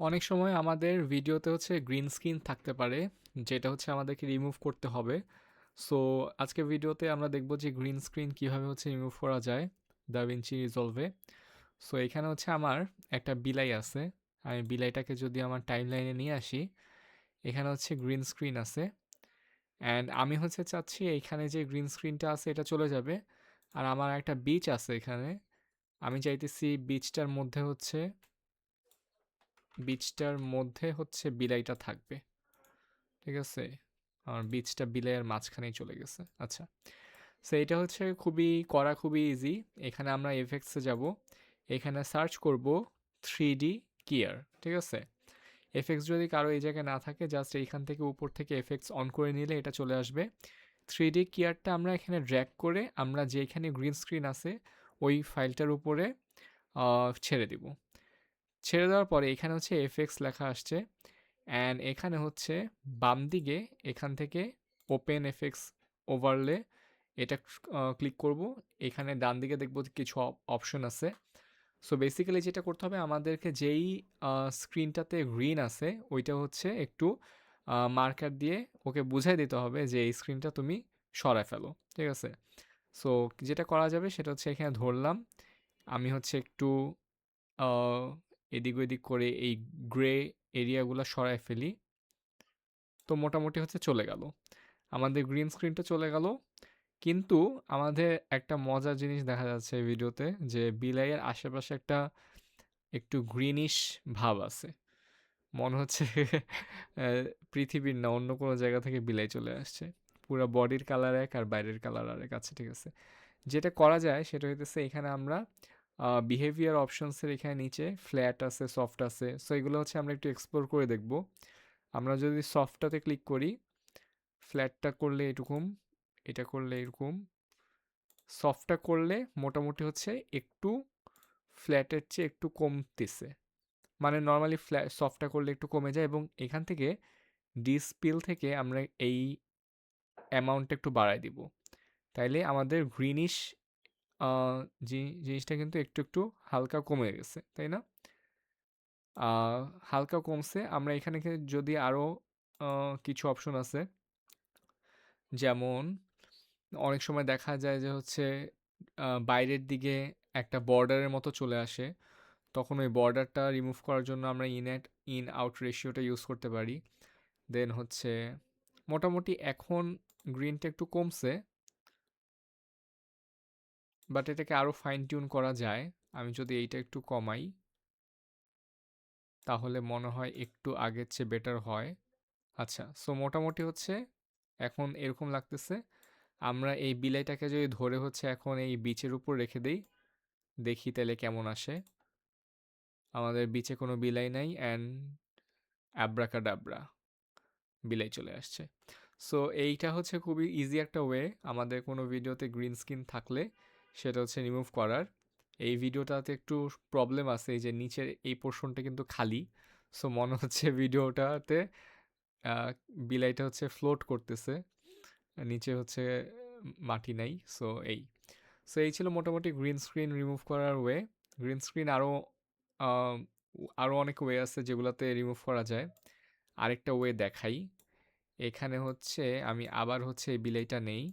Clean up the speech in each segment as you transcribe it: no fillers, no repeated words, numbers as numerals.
অনেক সময় আমাদের ভিডিওতে হচ্ছে গ্রিন স্ক্রিন থাকতে পারে, যেটা হচ্ছে আমাদেরকে রিমুভ করতে হবে। সো আজকের ভিডিওতে আমরা দেখব যে গ্রিন স্ক্রিন কিভাবে হচ্ছে রিমুভ করা যায় দাভিঞ্চি রিজলভে। সো এখানে হচ্ছে আমার একটা বিলাই আছে। আমি বিলাইটাকে যদি আমার টাইম লাইনে নিয়ে আসি, এখানে হচ্ছে গ্রিন স্ক্রিন আছে। অ্যান্ড আমি হচ্ছে চাচ্ছি এইখানে যে গ্রিন স্ক্রিনটা আছে এটা চলে যাবে। আর আমার একটা বিচ আছে এখানে, আমি চাইতেছি বিচটার মধ্যে হচ্ছে বিলাইটা থাকবে। ঠিক আছে, আমার বিচটা বিলাইয়ের মাঝখানেই চলে গেছে। আচ্ছা, সো এটা হচ্ছে খুবই ইজি। এখানে আমরা এফেক্টসে যাব, এখানে সার্চ করব 3D গিয়ার। ঠিক আছে, এফেক্টস যদি কারো এই জায়গায় না থাকে, জাস্ট এইখান থেকে উপর থেকে এফেক্টস অন করে নিলে এটা চলে আসবে। 3D গিয়ারটা আমরা এখানে ড্র্যাগ করে আমরা যেখানে গ্রিন স্ক্রিন আছে ওই ফাইলটার উপরে ছেড়ে দিব। ছেড়ে দেওয়ার পরে এখানে হচ্ছে এফএক্স লেখা আসছে, অ্যান্ড এখানে হচ্ছে বাম দিকে এখান থেকে ওপেন এফএক্স ওভারলে এটা ক্লিক করব। এখানে ডান দিকে দেখব কিছু অপশন আছে। সো বেসিক্যালি যেটা করতে হবে, আমাদেরকে যেই স্ক্রিনটাতে গ্রিন আছে ওইটা হচ্ছে একটু মার্কার দিয়ে ওকে বুঝাই দিতে হবে যে এই স্ক্রিনটা তুমি সরায় ফেলো। ঠিক আছে, সো যেটা করা যাবে সেটা হচ্ছে এখানে ধরলাম, আমি হচ্ছে একটু আহ, এদিক ওদিক করে এই গ্রে এরিয়াগুলো সরায় ফেলি। তো মোটামুটি হচ্ছে চলে গেল, আমাদের গ্রিন স্ক্রিনটা চলে গেল। কিন্তু আমাদের একটা মজার জিনিস দেখা যাচ্ছে এই ভিডিওতে, যে বিলাইয়ের আশেপাশে একটা একটু গ্রিনিশ ভাব আছে। মনে হচ্ছে পৃথিবীর না অন্য কোনো জায়গা থেকে বিলাই চলে আসছে। পুরো বডির কালার এক আর বাইরের কালার আরেক আছে। ঠিক আছে, যেটা করা যায় সেটা হইতেছে এখানে আমরা বিহেভিয়ার অপশনসের এখানে নিচে ফ্ল্যাট আছে, সফট আছে। সো এগুলো হচ্ছে আমরা একটু এক্সপ্লোর করে দেখব। আমরা যদি সফটটাতে ক্লিক করি, ফ্ল্যাটটা করলে এরকম, এটা করলে এরকম, সফটটা করলে মোটামুটি হচ্ছে একটু ফ্ল্যাটের চেয়ে একটু কমতেছে। মানে নর্মালি সফটটা করলে একটু কমে যায়, এবং এখান থেকে ডিসপিল থেকে আমরা এই অ্যামাউন্টটা একটু বাড়ায় দিব। তাইলে আমাদের গ্রিনিশ জিনিসটা কিন্তু একটু একটু হালকা কমে গেছে, তাই না? হালকা কমছে। আমরা এখানে যদি আরও কিছু অপশন আছে, যেমন অনেক সময় দেখা যায় যে হচ্ছে বাইরের দিকে একটা বর্ডারের মতো চলে আসে, তখন ওই বর্ডারটা রিমুভ করার জন্য আমরা ইন আউট রেশিওটা ইউজ করতে পারি। দেন হচ্ছে মোটামুটি এখন গ্রিনটা একটু কমছে, বাট এটাকে আরও ফাইন টিউন করা যায়। আমি যদি এইটা একটু কমাই তাহলে মনে হয় একটু আগের চেয়ে বেটার হয়। আচ্ছা, সো মোটামুটি হচ্ছে এখন এরকম লাগতেছে। আমরা এই বিলাইটাকে যদি ধরে হচ্ছে এখন এই বিচের উপর রেখে দেই, দেখি তাহলে কেমন আসে। আমাদের বিচে কোনো বিলাই নাই, অ্যান্ড অ্যাব্রাকাডাব্রা, বিলাই চলে আসছে। সো এইটা হচ্ছে খুবই ইজি একটা ওয়ে আমাদের কোনো ভিডিওতে গ্রিন স্ক্রিন থাকলে সেটা হচ্ছে রিমুভ করার। এই ভিডিওটাতে একটু প্রবলেম আছে, এই যে নিচের এই পোর্শনটা কিন্তু খালি। সো মনে হচ্ছে ভিডিওটাতে আহ, বিলাইটা হচ্ছে ফ্লোট করতেছে, নিচে হচ্ছে মাটি নাই। সো এই ছিল মোটামুটি গ্রিন স্ক্রিন রিমুভ করার ওয়ে। গ্রিন স্ক্রিন আরও অনেক ওয়ে আছে যেগুলোতে রিমুভ করা যায়। আরেকটা ওয়ে দেখাই। এখানে হচ্ছে আমি আবার হচ্ছে এই বিলাইটা নেই,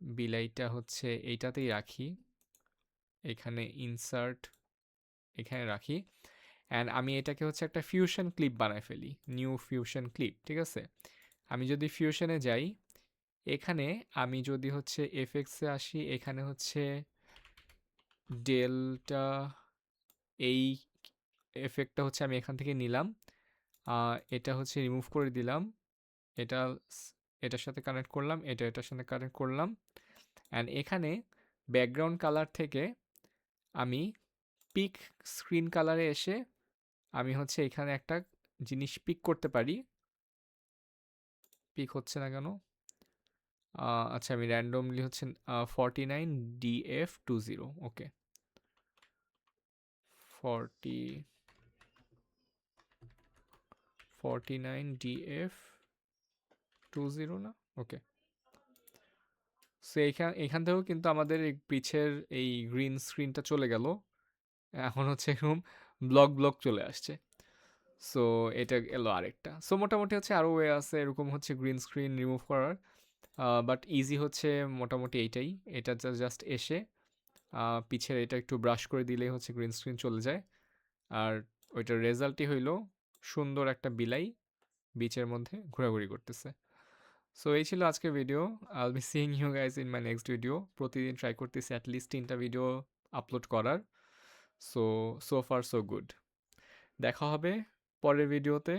বিলাইটা হচ্ছে এইটাতেই রাখি, এখানে ইনসার্ট, এখানে রাখি। অ্যান্ড আমি এটাকে হচ্ছে একটা ফিউশন ক্লিপ বানায় ফেলি, নিউ ফিউশন ক্লিপ। ঠিক আছে, আমি যদি ফিউশনে যাই, এখানে আমি যদি হচ্ছে এফএক্সে আসি, এখানে হচ্ছে ডেলটা, এই এফেক্টটা হচ্ছে আমি এখান থেকে নিলাম, এটা হচ্ছে রিমুভ করে দিলাম, এটা এটার সাথে কানেক্ট করলাম, এটার সাথে কানেক্ট করলাম। অ্যান্ড এখানে ব্যাকগ্রাউন্ড কালার থেকে আমি পিক স্ক্রিন কালারে এসে আমি হচ্ছে এখানে একটা জিনিস পিক করতে পারি। পিক হচ্ছে না কেন? আচ্ছা, আমি র্যান্ডমলি হচ্ছে 49DF20, ওকে, 49DF20 না, ওকে। সো এখান থেকেও কিন্তু আমাদের এই পিছের এই গ্রিন স্ক্রিনটা চলে গেল, এখন হচ্ছে এরকম ব্লক ব্লক চলে আসছে। সো এটা এলো আরেকটা। সো মোটামুটি হচ্ছে আরও ওয়ে আছে এরকম হচ্ছে গ্রিন স্ক্রিন রিমুভ করার। বাট ইজি হচ্ছে মোটামুটি এইটাই। এটা জাস্ট এসে পিছের এটা একটু ব্রাশ করে দিলেই হচ্ছে গ্রিন স্ক্রিন চলে যায়। আর ওইটার রেজাল্টই হইলো সুন্দর একটা বিলাই বিচের মধ্যে ঘোরাঘুরি করতেছে। সো এই ছিল আজকের video. I will be seeing you guys in my next video. প্রতিদিন ট্রাই করতেছি অ্যাটলিস্ট 3টা ভিডিও আপলোড করার। So far so good. দেখা হবে পরের ভিডিওতে।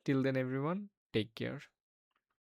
Till then everyone, take care.